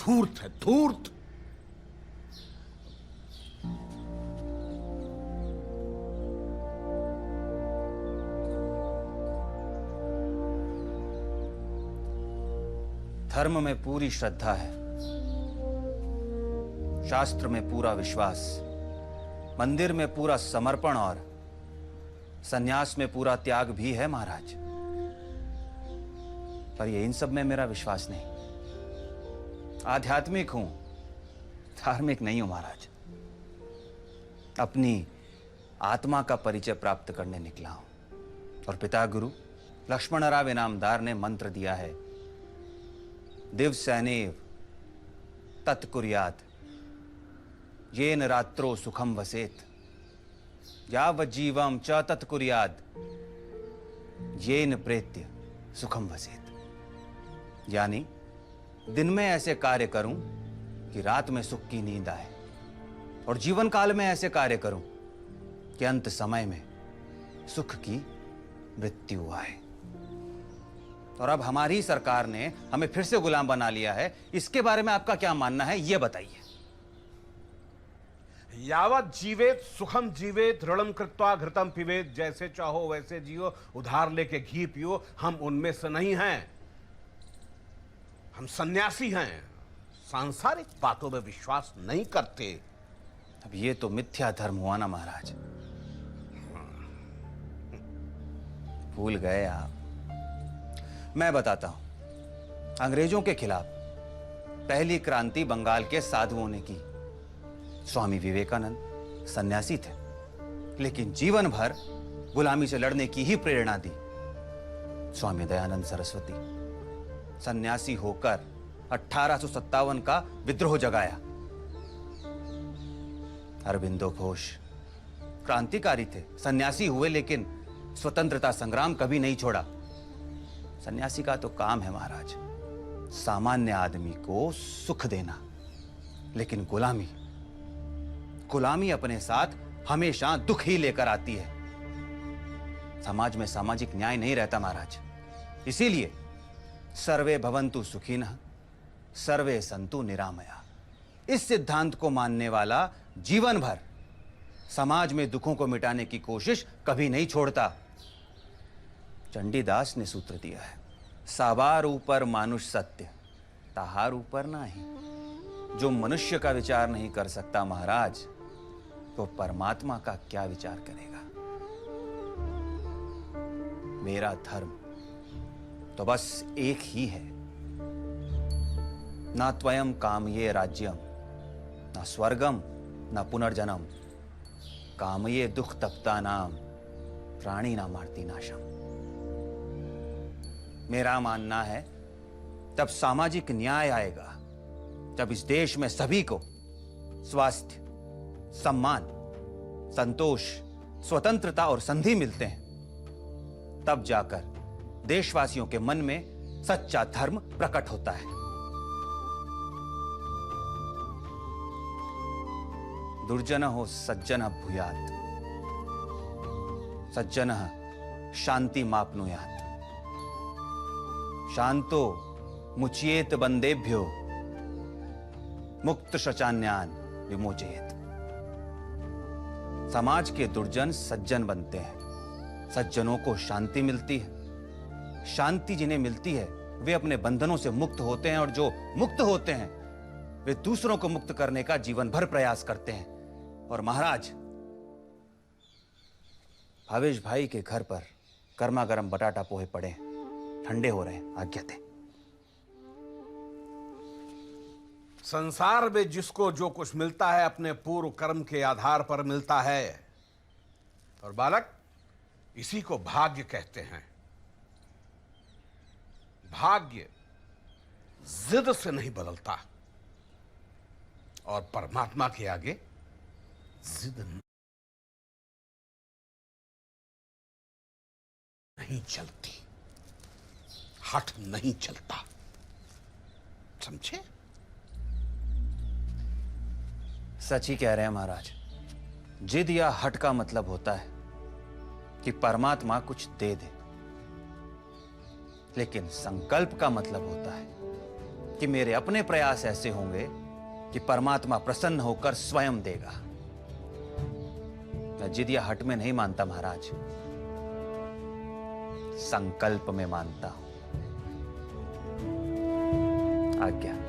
धूर्त है, धूर्त। धर्म में पूरी श्रद्धा है, शास्त्र में पूरा विश्वास, मंदिर में पूरा समर्पण और सन्यास में पूरा त्याग भी है महाराज। पर ये इन सब में मेरा विश्वास नहीं। आध्यात्मिक हूं, धार्मिक नहीं हूं महाराज। अपनी आत्मा का परिचय प्राप्त करने निकला हूं। और पिता गुरु लक्ष्मणराव इनामदार ने मंत्र दिया है, दिवसैनेव तत्कुर्यात् येन रात्रो सुखम वसेत यावज्जीवम च तत्कुर्यात् येन प्रेत्य सुखम वसेत। यानी दिन में ऐसे कार्य करूं कि रात में सुख की नींद आए, और जीवन काल में ऐसे कार्य करूं कि अंत समय में सुख की मृत्यु आए। और अब हमारी सरकार ने हमें फिर से गुलाम बना लिया है, इसके बारे में आपका क्या मानना है, यह बताइए। यावत जीवेत सुखम जीवेत ऋणम कृत्वा घृतम पिबेत। जैसे चाहो वैसे जियो, उधार लेके घी पियो। हम उनमें से नहीं हैं। हम सन्यासी हैं, सांसारिक बातों में विश्वास नहीं करते। अब ये तो मिथ्या धर्म हुआ ना महाराज, भूल गए आप। मैं बताता हूं, अंग्रेजों के खिलाफ पहली क्रांति बंगाल के साधुओं ने की। स्वामी विवेकानंद सन्यासी थे, लेकिन जीवन भर गुलामी से लड़ने की ही प्रेरणा दी। स्वामी दयानंद सरस्वती सन्यासी होकर 1857 का विद्रोह जगाया। अरबिंदो घोष क्रांतिकारी थे, सन्यासी हुए, लेकिन स्वतंत्रता संग्राम कभी नहीं छोड़ा। सन्यासी का तो काम है महाराज सामान्य आदमी को सुख देना, लेकिन गुलामी अपने साथ हमेशा दुख ही लेकर आती है। समाज में सामाजिक न्याय नहीं रहता महाराज। इसीलिए सर्वे भवन्तु सुखिनः सर्वे सन्तु निरामया, इस सिद्धांत को मानने वाला जीवन भर समाज में दुखों को मिटाने की कोशिश कभी नहीं छोड़ता। चंडीदास ने सूत्र दिया है, साबार ऊपर मानुष सत्य, ताहार ऊपर नहीं। जो मनुष्य का विचार नहीं कर सकता महाराज, तो परमात्मा का क्या विचार करेगा। मेरा धर्म तो बस एक ही है, ना त्वयं कामये राज्यम, ना स्वर्गम, ना पुनर्जन्म, कामये दुख तप्ता नाम, प्राणी ना मारती नाशम। मेरा मानना है तब सामाजिक न्याय आएगा जब इस देश में सभी को स्वास्थ्य, सम्मान, संतोष, स्वतंत्रता और संधि मिलते हैं। तब जाकर देशवासियों के मन में सच्चा धर्म प्रकट होता है। दुर्जनः सज्जनः भूयात्, सज्जनः शान्तिमाप्नुयात्, शांतो मुच्येत बंदेभ्यो, मुक्त शचान्यान विमोचयेत। समाज के दुर्जन सज्जन बनते हैं, सज्जनों को शांति मिलती है। शांति जिन्हें मिलती है वे अपने बंधनों से मुक्त होते हैं, और जो मुक्त होते हैं वे दूसरों को मुक्त करने का जीवन भर प्रयास करते हैं। और महाराज, भावेश भाई के घर पर गर्मा गर्म बटाटा पोहे पड़े हैं, ठंडे हो रहे हैं, आज्ञा दें। संसार में जिसको जो कुछ मिलता है अपने पूर्व कर्म के आधार पर मिलता है। और बालक, इसी को भाग्य कहते हैं। भाग्य जिद से नहीं बदलता, और परमात्मा के आगे जिद नहीं चलती, हठ नहीं चलता। समझे? सच ही कह रहे हैं महाराज। जिद या हट का मतलब होता है कि परमात्मा कुछ दे दे, लेकिन संकल्प का मतलब होता है कि मेरे अपने प्रयास ऐसे होंगे कि परमात्मा प्रसन्न होकर स्वयं देगा। मैं जिद या हट में नहीं मानता महाराज, संकल्प में मानता हूं। आज्ञा।